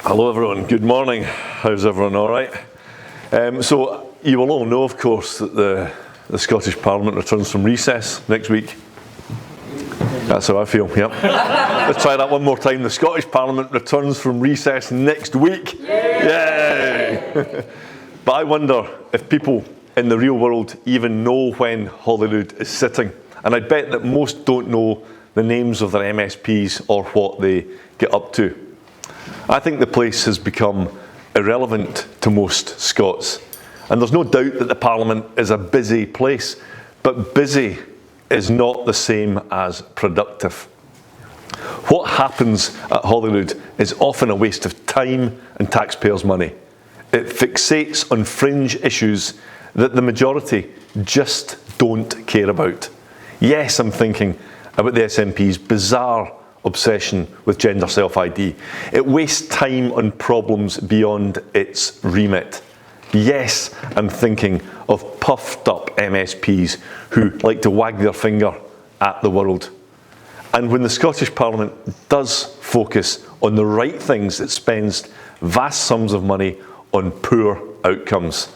Hello everyone, good morning. How's everyone, all right? So you will all know, of course, that the Scottish Parliament returns from recess next week. That's how I feel, yep. Let's try that one more time. The Scottish Parliament returns from recess next week. Yay! But I wonder if people in the real world even know when Holyrood is sitting. And I bet that most don't know the names of their MSPs or what they get up to. I think the place has become irrelevant to most Scots. And there's no doubt that the Parliament is a busy place, but busy is not the same as productive. What happens at Holyrood is often a waste of time and taxpayers' money. It fixates on fringe issues that the majority just don't care about. Yes, I'm thinking about the SNP's bizarre obsession with gender self-ID. It wastes time on problems beyond its remit. Yes, I'm thinking of puffed up MSPs who like to wag their finger at the world. And when the Scottish Parliament does focus on the right things, it spends vast sums of money on poor outcomes.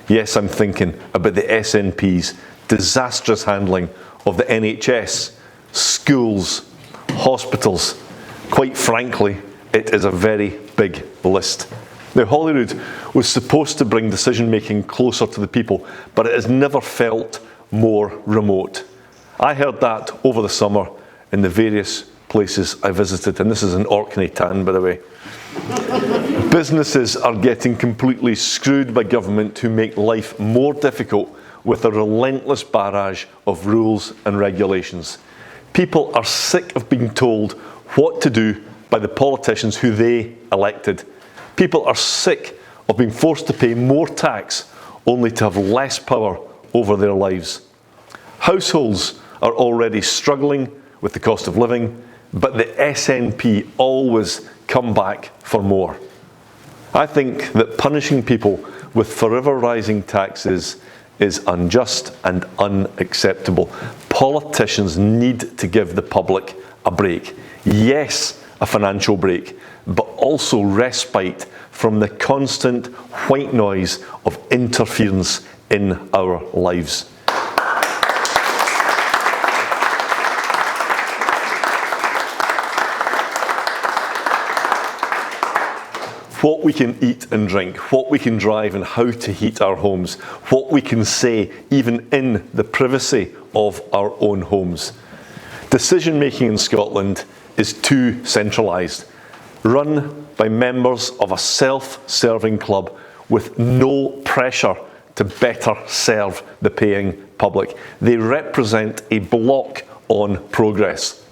Yes, I'm thinking about the SNP's disastrous handling of the NHS, schools, hospitals. Quite frankly, it is a very big list. Now, Holyrood was supposed to bring decision-making closer to the people, but it has never felt more remote. I heard that over the summer in the various places I visited, and this is in Orkney Tan, by the way. Businesses are getting completely screwed by government who make life more difficult with a relentless barrage of rules and regulations. People are sick of being told what to do by the politicians who they elected. People are sick of being forced to pay more tax only to have less power over their lives. Households are already struggling with the cost of living, but the SNP always come back for more. I think that punishing people with forever rising taxes is unjust and unacceptable. Politicians need to give the public a break. Yes, a financial break, but also respite from the constant white noise of interference in our lives. What we can eat and drink, what we can drive and how to heat our homes, what we can say even in the privacy of our own homes. Decision-making in Scotland is too centralised, run by members of a self-serving club with no pressure to better serve the paying public. They represent a block on progress.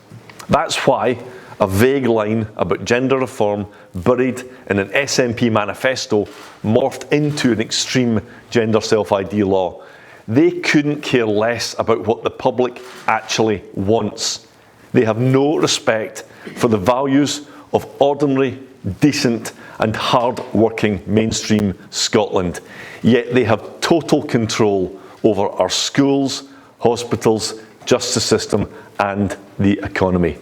That's why a vague line about gender reform buried in an SNP manifesto morphed into an extreme gender self-ID law. They couldn't care less about what the public actually wants. They have no respect for the values of ordinary, decent and hard-working mainstream Scotland. Yet they have total control over our schools, hospitals, justice system and the economy.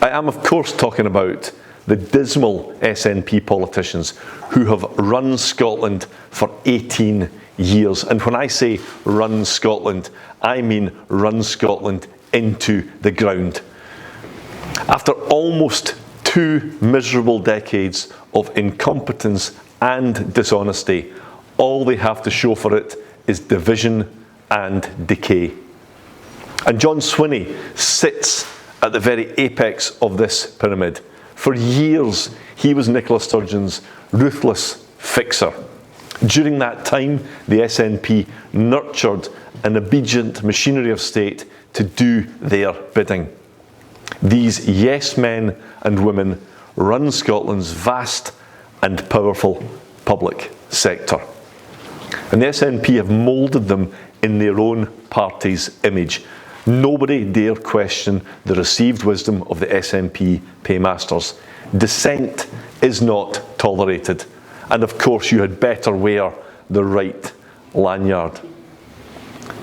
I am, of course, talking about the dismal SNP politicians who have run Scotland for 18 years. And when I say run Scotland, I mean run Scotland into the ground. After almost 2 miserable decades of incompetence and dishonesty, all they have to show for it is division and decay. And John Swinney sits at the very apex of this pyramid. For years, he was Nicola Sturgeon's ruthless fixer. During that time, the SNP nurtured an obedient machinery of state to do their bidding. These yes men and women run Scotland's vast and powerful public sector. And the SNP have moulded them in their own party's image. Nobody dare question the received wisdom of the SNP paymasters. Dissent is not tolerated. And of course, you had better wear the right lanyard.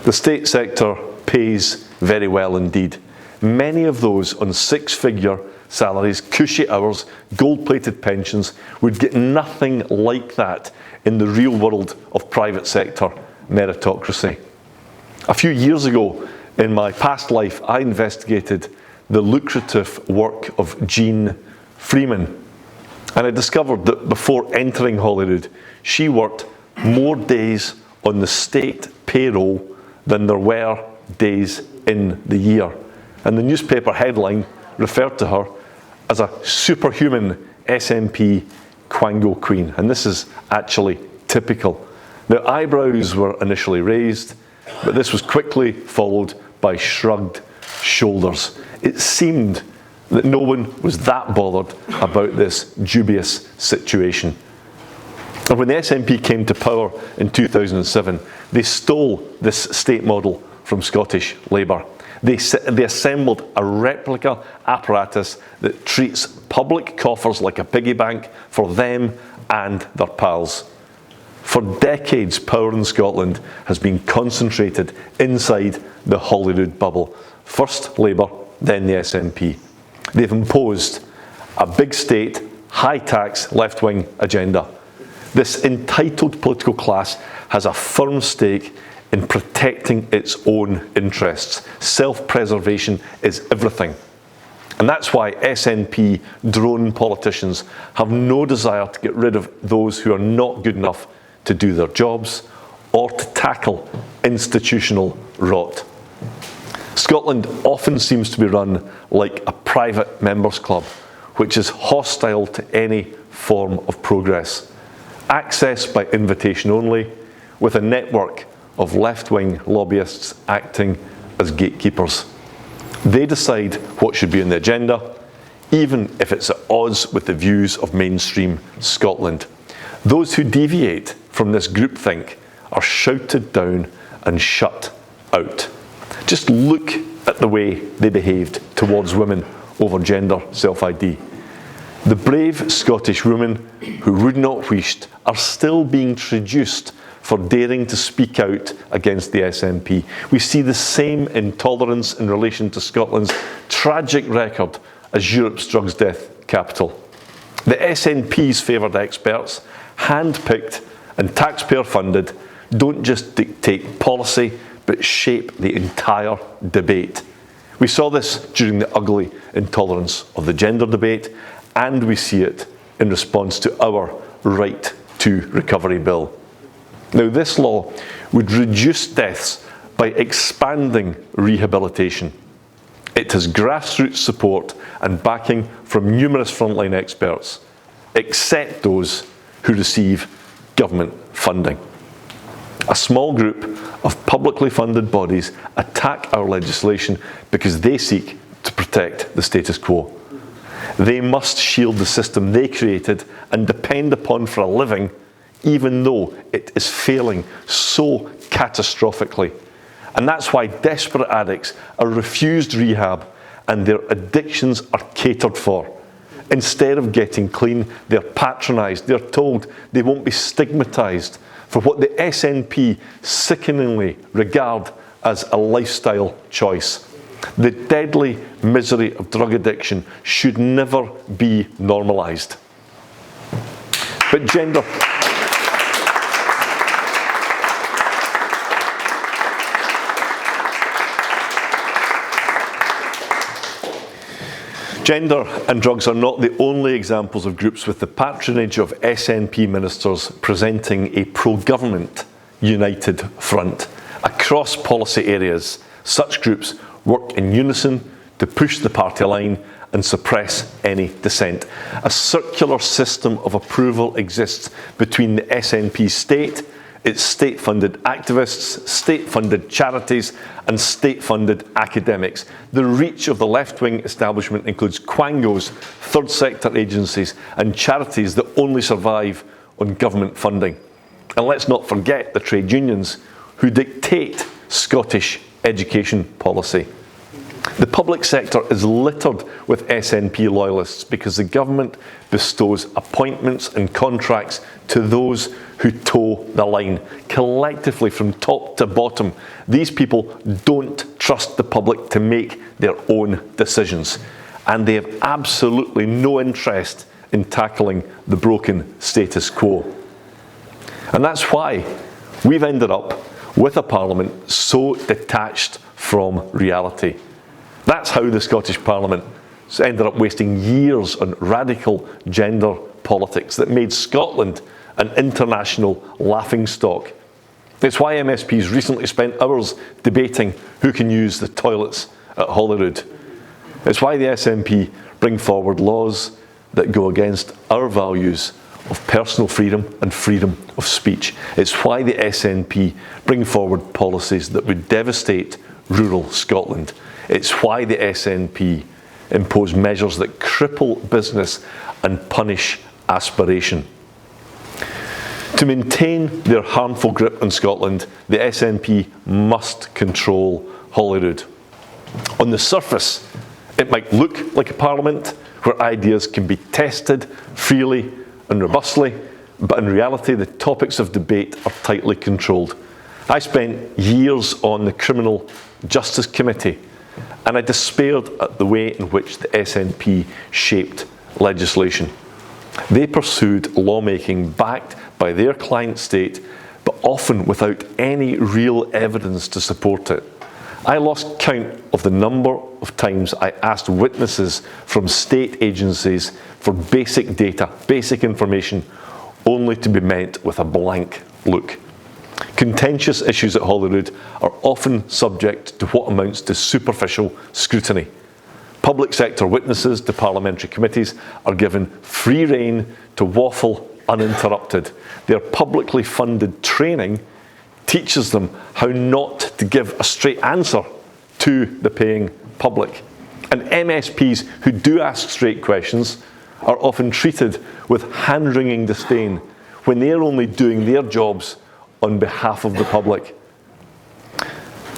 The state sector pays very well indeed. many of those on six-figure salaries, cushy hours, gold-plated pensions, would get nothing like that in the real world of private sector meritocracy. A few years ago, in my past life, I investigated the lucrative work of Jean Freeman, and I discovered that before entering Holyrood, she worked more days on the state payroll than there were days in the year. And the newspaper headline referred to her as a superhuman SNP Quango Queen. And this is actually typical. Now, eyebrows were initially raised, but this was quickly followed by shrugged shoulders. It seemed that no one was that bothered about this dubious situation. And when the SNP came to power in 2007, they stole this state model from Scottish Labour. They assembled a replica apparatus that treats public coffers like a piggy bank for them and their pals. For decades, power in Scotland has been concentrated inside the Holyrood bubble. First Labour, then the SNP. They've imposed a big state, high tax, left-wing agenda. This entitled political class has a firm stake in protecting its own interests. Self-preservation is everything. And that's why SNP drone politicians have no desire to get rid of those who are not good enough to do their jobs or to tackle institutional rot. Scotland often seems to be run like a private members club, which is hostile to any form of progress. Access by invitation only, with a network of left-wing lobbyists acting as gatekeepers. They decide what should be on the agenda, even if it's at odds with the views of mainstream Scotland. Those who deviate from this groupthink are shouted down and shut out. Just look at the way they behaved towards women over gender self-ID. The brave Scottish women who would not wished are still being traduced for daring to speak out against the SNP. We see the same intolerance in relation to Scotland's tragic record as Europe's drugs death capital. The SNP's favoured experts, hand-picked and taxpayer-funded, don't just dictate policy, but shape the entire debate. We saw this during the ugly intolerance of the gender debate, and we see it in response to our Right to Recovery Bill. Now, this law would reduce deaths by expanding rehabilitation. It has grassroots support and backing from numerous frontline experts, except those who receive government funding. A small group of publicly funded bodies attack our legislation because they seek to protect the status quo. They must shield the system they created and depend upon for a living, even though it is failing so catastrophically. And that's why desperate addicts are refused rehab and their addictions are catered for. Instead of getting clean, they're patronised. They're told they won't be stigmatised for what the SNP sickeningly regard as a lifestyle choice. The deadly misery of drug addiction should never be normalised. But gender and drugs are not the only examples of groups with the patronage of SNP ministers presenting a pro-government united front. Across policy areas, such groups work in unison to push the party line and suppress any dissent. A circular system of approval exists between the SNP state, its state-funded activists, state-funded charities, and state-funded academics. The reach of the left-wing establishment includes quangos, third sector agencies, and charities that only survive on government funding. And let's not forget the trade unions who dictate Scottish education policy. The public sector is littered with SNP loyalists because the government bestows appointments and contracts to those who toe the line. Collectively, from top to bottom, these people don't trust the public to make their own decisions. And they have absolutely no interest in tackling the broken status quo. And that's why we've ended up with a Parliament so detached from reality. That's how the Scottish Parliament ended up wasting years on radical gender politics that made Scotland an international laughingstock. It's why MSPs recently spent hours debating who can use the toilets at Holyrood. It's why the SNP bring forward laws that go against our values of personal freedom and freedom of speech. It's why the SNP bring forward policies that would devastate rural Scotland. It's why the SNP impose measures that cripple business and punish aspiration. To maintain their harmful grip on Scotland, the SNP must control Holyrood. On the surface, it might look like a parliament where ideas can be tested freely and robustly, but in reality, the topics of debate are tightly controlled. I spent years on the Criminal Justice Committee, and I despaired at the way in which the SNP shaped legislation. They pursued lawmaking backed by their client state, but often without any real evidence to support it. I lost count of the number of times I asked witnesses from state agencies for basic data, basic information, only to be met with a blank look. Contentious issues at Holyrood are often subject to what amounts to superficial scrutiny. Public sector witnesses to parliamentary committees are given free rein to waffle uninterrupted. Their publicly funded training teaches them how not to give a straight answer to the paying public. And MSPs who do ask straight questions are often treated with hand-wringing disdain when they're only doing their jobs on behalf of the public.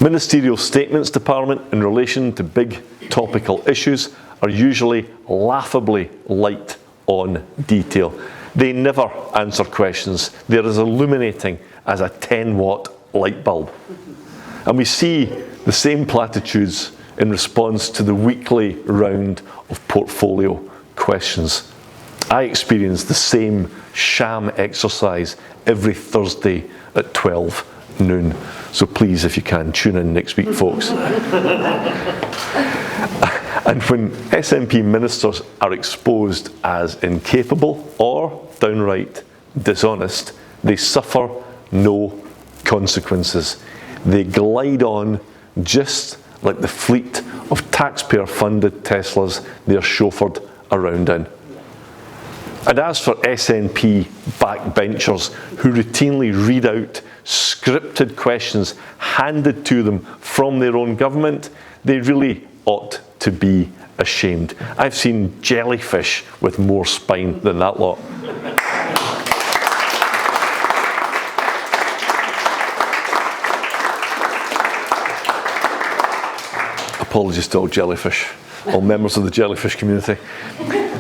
Ministerial statements to Parliament in relation to big topical issues are usually laughably light on detail. They never answer questions. They're as illuminating as a 10-watt light bulb. And we see the same platitudes in response to the weekly round of portfolio questions. I experience the same sham exercise every Thursday at 12 noon. So please, if you can, tune in next week, folks. And when SNP ministers are exposed as incapable or downright dishonest, they suffer no consequences. They glide on just like the fleet of taxpayer-funded Teslas they're chauffeured around in. And as for SNP backbenchers who routinely read out scripted questions handed to them from their own government, they really ought to be ashamed. I've seen jellyfish with more spine than that lot. Apologies to all jellyfish, all members of the jellyfish community.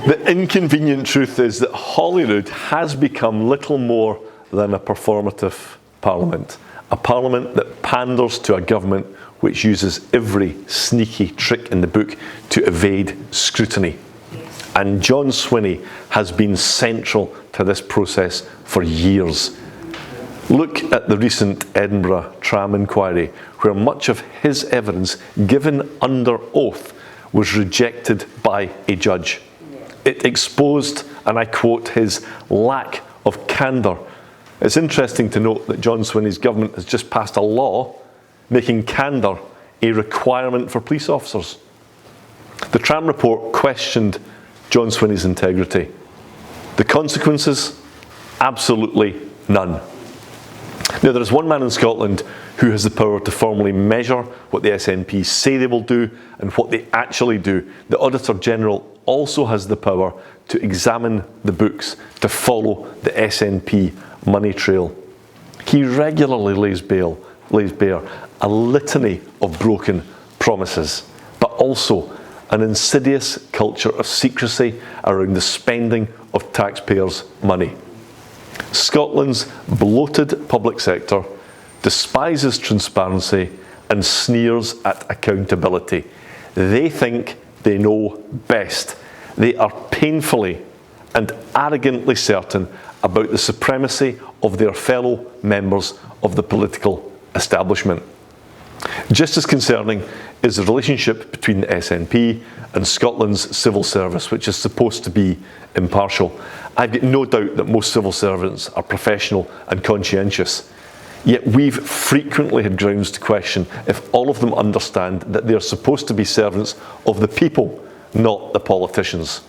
The inconvenient truth is that Holyrood has become little more than a performative parliament, a parliament that panders to a government which uses every sneaky trick in the book to evade scrutiny. And John Swinney has been central to this process for years. Look at the recent Edinburgh tram inquiry, where much of his evidence given under oath was rejected by a judge. It exposed, and I quote, his lack of candour. It's interesting to note that John Swinney's government has just passed a law making candour a requirement for police officers. The tram report questioned John Swinney's integrity. The consequences? Absolutely none. Now, there is one man in Scotland who has the power to formally measure what the SNP say they will do and what they actually do. The Auditor General also has the power to examine the books, to follow the SNP money trail. He regularly lays bare a litany of broken promises, but also an insidious culture of secrecy around the spending of taxpayers' money. Scotland's bloated public sector despises transparency and sneers at accountability. They think they know best. They are painfully and arrogantly certain about the supremacy of their fellow members of the political establishment. Just as concerning is the relationship between the SNP and Scotland's civil service, which is supposed to be impartial. I've got no doubt that most civil servants are professional and conscientious. Yet we've frequently had grounds to question if all of them understand that they are supposed to be servants of the people, not the politicians.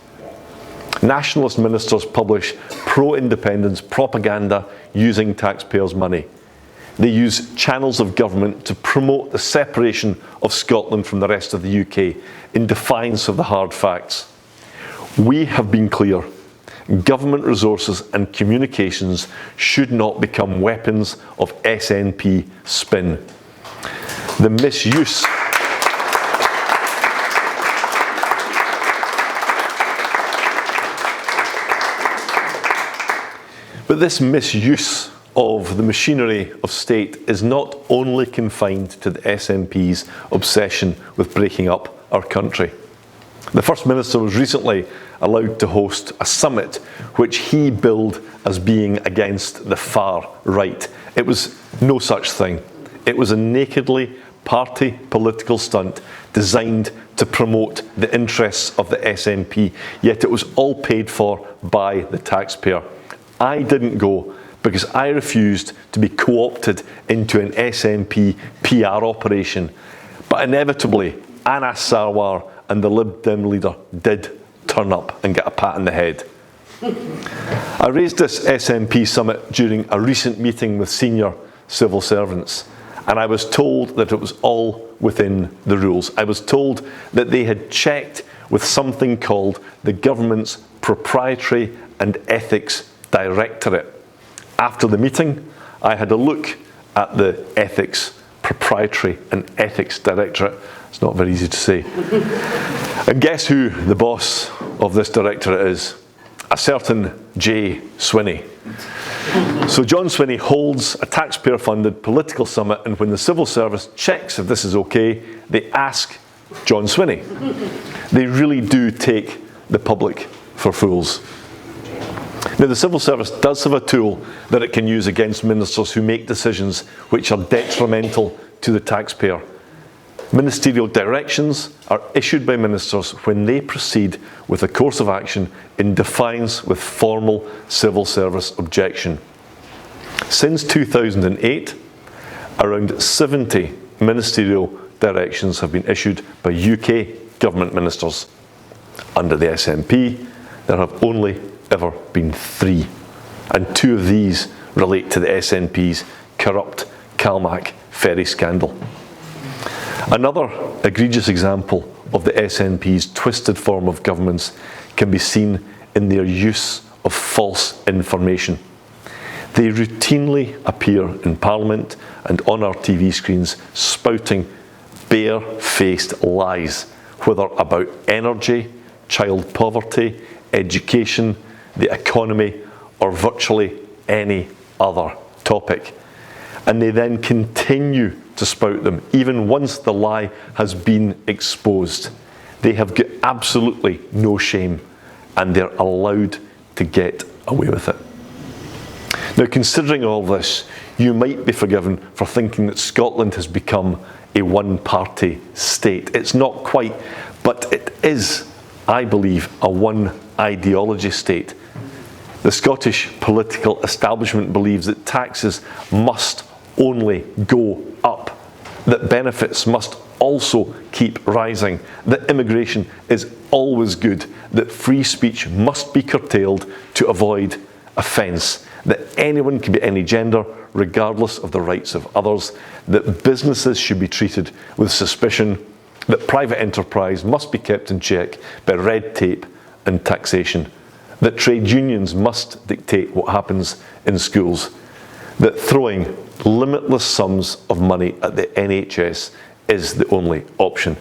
Nationalist ministers publish pro-independence propaganda using taxpayers' money. They use channels of government to promote the separation of Scotland from the rest of the UK in defiance of the hard facts. We have been clear. Government resources and communications should not become weapons of SNP spin. The misuse But this misuse of the machinery of state is not only confined to the SNP's obsession with breaking up our country. The First Minister was recently allowed to host a summit which he billed as being against the far right. It was no such thing. It was a nakedly party political stunt designed to promote the interests of the SNP, yet it was all paid for by the taxpayer. I didn't go because I refused to be co-opted into an SNP PR operation, but inevitably Anas Sarwar and the Lib Dem leader did turn up and get a pat on the head. I raised this SNP summit during a recent meeting with senior civil servants, and I was told that it was all within the rules. I was told that they had checked with something called the government's Proprietary and Ethics Directorate. After the meeting, I had a look at the Ethics Proprietary and Ethics Directorate. It's not very easy to say. And guess who the boss of this directorate is? A certain J. Swinney. So John Swinney holds a taxpayer-funded political summit, and when the civil service checks if this is okay, they ask John Swinney. They really do take the public for fools. Now, the civil service does have a tool that it can use against ministers who make decisions which are detrimental to the taxpayer. Ministerial directions are issued by ministers when they proceed with a course of action in defiance with formal civil service objection. Since 2008, around 70 ministerial directions have been issued by UK government ministers. Under the SNP, there have only ever been 3, and 2 of these relate to the SNP's corrupt Calmac ferry scandal. Another egregious example of the SNP's twisted form of governance can be seen in their use of false information. They routinely appear in Parliament and on our TV screens spouting bare-faced lies, whether about energy, child poverty, education, the economy, or virtually any other topic. And they then continue to spout them, even once the lie has been exposed. They have got absolutely no shame, and they're allowed to get away with it. Now, considering all this, you might be forgiven for thinking that Scotland has become a one-party state. It's not quite, but it is, I believe, a one-ideology state. The Scottish political establishment believes that taxes must only go up, that benefits must also keep rising, that immigration is always good, that free speech must be curtailed to avoid offence, that anyone can be any gender regardless of the rights of others, that businesses should be treated with suspicion, that private enterprise must be kept in check by red tape and taxation, that trade unions must dictate what happens in schools, that throwing limitless sums of money at the NHS is the only option.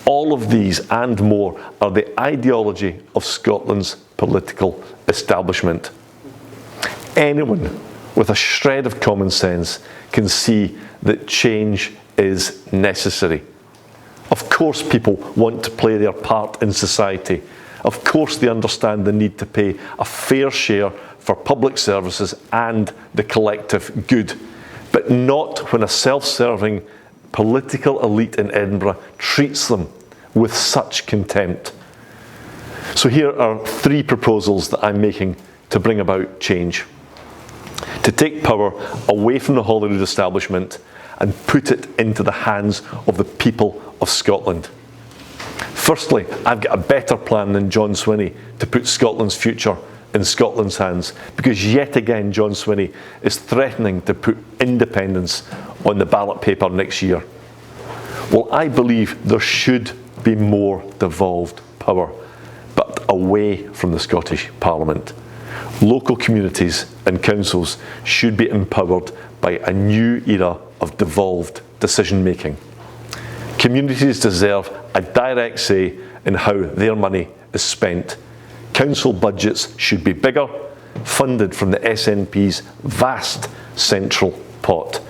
All of these and more are the ideology of Scotland's political establishment. Anyone with a shred of common sense can see that change is necessary. Of course people want to play their part in society. Of course they understand the need to pay a fair share for public services and the collective good, but not when a self-serving political elite in Edinburgh treats them with such contempt. So here are 3 proposals that I'm making to bring about change. To take power away from the Holyrood establishment and put it into the hands of the people of Scotland. Firstly, I've got a better plan than John Swinney to put Scotland's future in Scotland's hands, because yet again John Swinney is threatening to put independence on the ballot paper next year. Well, I believe there should be more devolved power, but away from the Scottish Parliament. Local communities and councils should be empowered by a new era of devolved decision making. Communities deserve a direct say in how their money is spent. Council budgets should be bigger, funded from the SNP's vast central pot.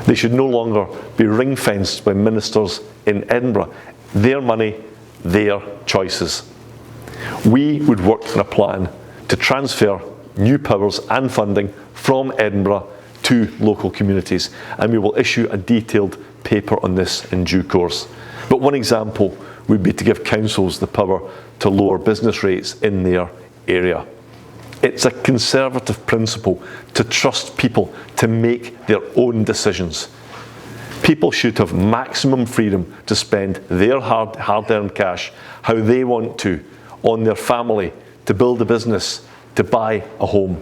They should no longer be ring-fenced by ministers in Edinburgh. Their money, their choices. We would work on a plan to transfer new powers and funding from Edinburgh to local communities, and we will issue a detailed paper on this in due course. But one example would be to give councils the power to lower business rates in their area. It's a conservative principle to trust people to make their own decisions. People should have maximum freedom to spend their hard-earned cash how they want to, on their family, to build a business, to buy a home.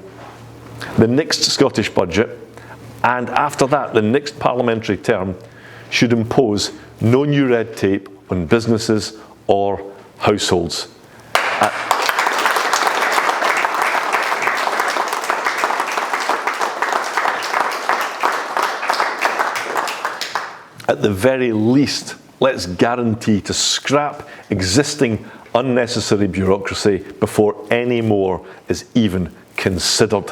The next Scottish budget, and after that the next parliamentary term, should impose no new red tape on businesses or households. At the very least, let's guarantee to scrap existing unnecessary bureaucracy before any more is even considered.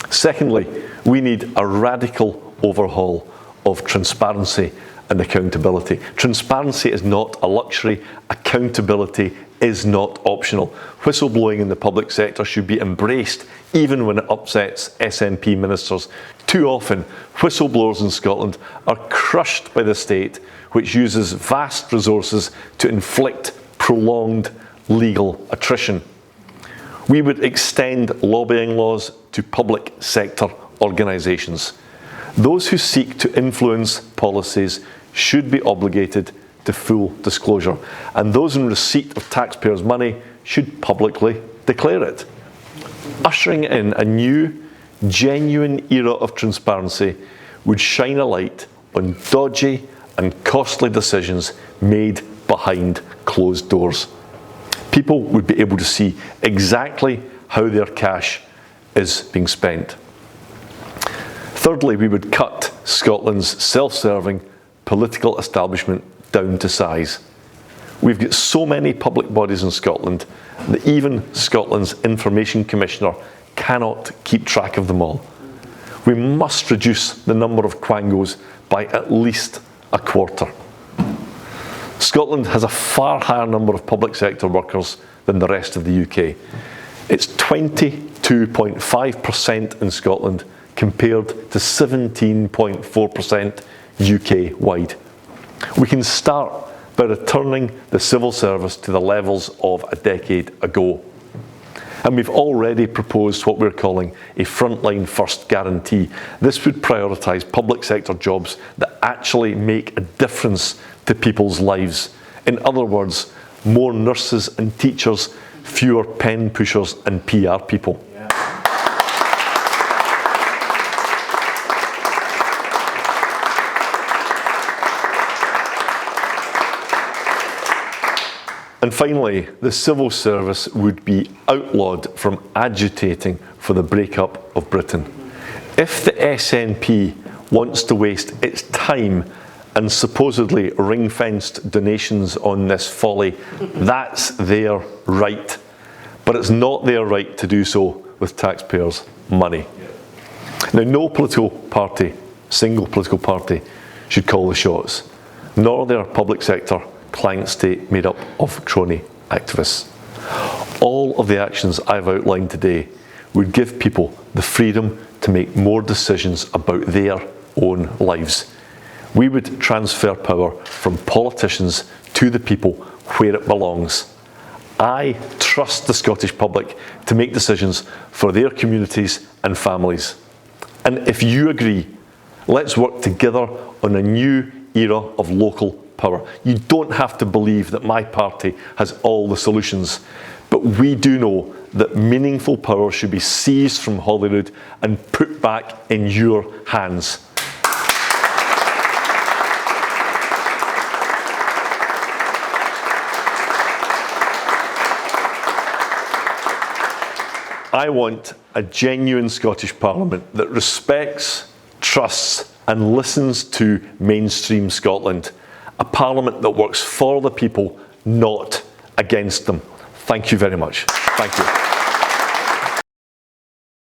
Secondly, we need a radical overhaul of transparency and accountability. Transparency is not a luxury. Accountability is not optional. Whistleblowing in the public sector should be embraced even when it upsets SNP ministers. Too often, whistleblowers in Scotland are crushed by the state, which uses vast resources to inflict prolonged legal attrition. We would extend lobbying laws to public sector organisations. Those who seek to influence policies should be obligated to full disclosure, and those in receipt of taxpayers' money should publicly declare it. Ushering in a new, genuine era of transparency would shine a light on dodgy and costly decisions made behind closed doors. People would be able to see exactly how their cash is being spent. Thirdly, we would cut Scotland's self-serving political establishment down to size. We've got so many public bodies in Scotland that even Scotland's Information Commissioner cannot keep track of them all. We must reduce the number of quangos by at least a quarter. Scotland has a far higher number of public sector workers than the rest of the UK. It's 22.5% in Scotland compared to 17.4% UK-wide. We can start by returning the civil service to the levels of a decade ago. And we've already proposed what we're calling a frontline first guarantee. This would prioritise public sector jobs that actually make a difference to people's lives. In other words, more nurses and teachers, fewer pen pushers and PR people. And finally, the civil service would be outlawed from agitating for the breakup of Britain. If the SNP wants to waste its time and supposedly ring-fenced donations on this folly, that's their right. But it's not their right to do so with taxpayers' money. Now, no political party, single political party, should call the shots, nor their public sector client state made up of crony activists. All of the actions I've outlined today would give people the freedom to make more decisions about their own lives. We would transfer power from politicians to the people where it belongs. I trust the Scottish public to make decisions for their communities and families. And if you agree, let's work together on a new era of local power. You don't have to believe that my party has all the solutions, but we do know that meaningful power should be seized from Holyrood and put back in your hands. I want a genuine Scottish Parliament that respects, trusts and listens to mainstream Scotland. A Parliament that works for the people, not against them. Thank you very much. Thank you.